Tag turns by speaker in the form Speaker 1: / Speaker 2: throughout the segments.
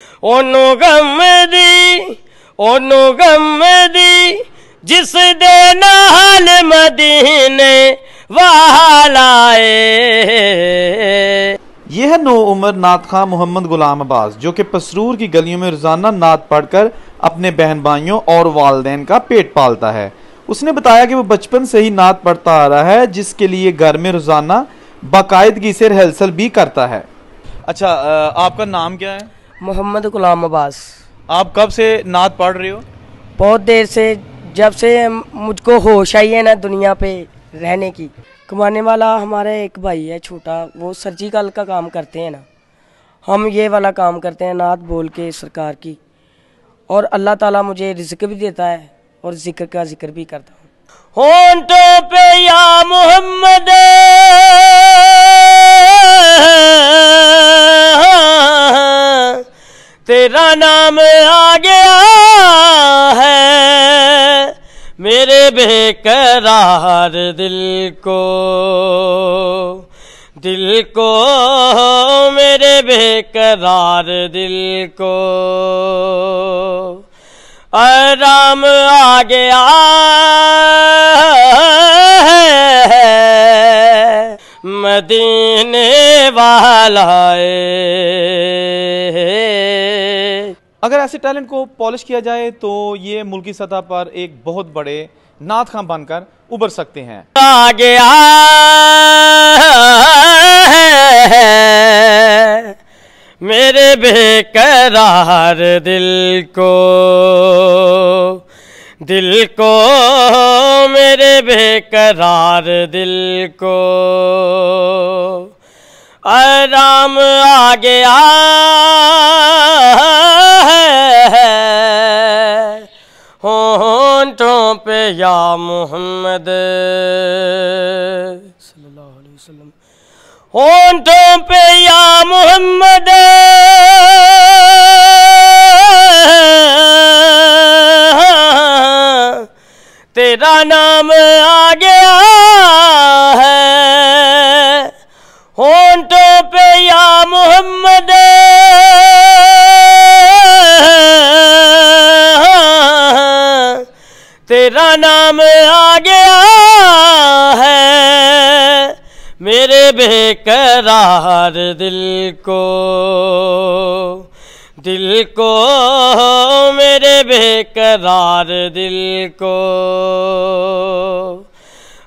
Speaker 1: ओनू गम दी जिस दे नाल मदीने वालाए।
Speaker 2: यह नो उम्र नात खां मोहम्मद गुलाम अब्बास जो कि पसरूर की गलियों में रोजाना नात पढ़कर अपने बहन भाइयों और वालदैन का पेट पालता है। उसने बताया कि वो बचपन से ही नात पढ़ता आ रहा है, जिसके लिए घर में रोजाना बाकायदगी से रिहर्सल भी करता है। अच्छा, आपका नाम क्या है?
Speaker 1: मोहम्मद गुलाम अब्बास।
Speaker 2: आप कब से नात पढ़ रहे हो?
Speaker 1: बहुत देर से, जब से मुझको होश आई है ना दुनिया पे रहने की। कमाने वाला हमारा एक भाई है छोटा, वो सर्जिकल का काम करते हैं ना, हम ये वाला काम करते हैं नात बोल के सरकार की। और अल्लाह ताला मुझे रिज़्क भी देता है और जिक्र का जिक्र भी करता हूँ। होंठों पे या मोहम्मद तेरा नाम आ गया है, मेरे बेकरार दिल को मेरे बेकरार दिल को आराम आ गया है, मदीने वालाए।
Speaker 2: अगर ऐसे टैलेंट को पॉलिश किया जाए तो ये मुल्की सतह पर एक बहुत बड़े नात खां बनकर उभर सकते हैं।
Speaker 1: आ गया है मेरे बेकरार दिल को मेरे बेकरार दिल को आराम आ गया है, होंठों पे या मोहम्मद सल्लल्लाहु अलैहि वसल्लम, होंठों पे या मोहम्मद तेरा नाम आ गया है, होंठों पे या मोहम्मद तेरा नाम आ गया है, मेरे बेकरार दिल को मेरे बेकरार दिल को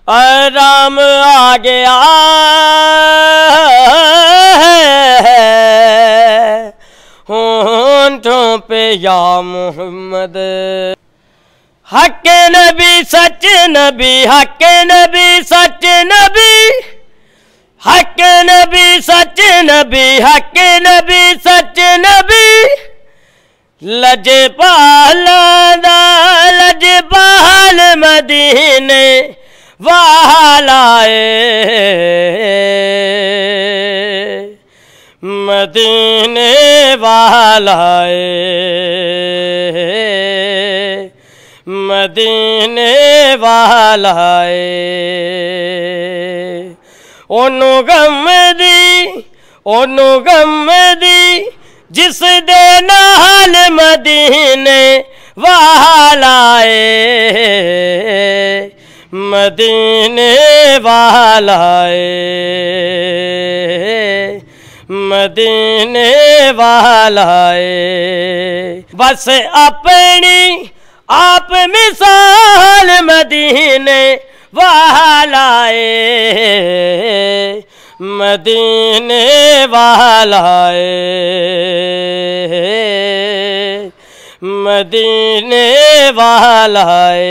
Speaker 1: आराम आ गया है, होंठों पे या मोहम्मद। हक नबी सच नबी, हक नबी सच नबी, हक नबी सच नबी, हक नबी सच नबी, लजपाल मदीने वालाए, मदीने वालाए, मदीने वालाए। ओनू गम दी जिस दे नाल मदीने वालाए, मदीने वालाए, मदीने वालाए। बस अपनी आप मिसाल मदीने वालाए, मदीने वालाए, मदीने वालाए।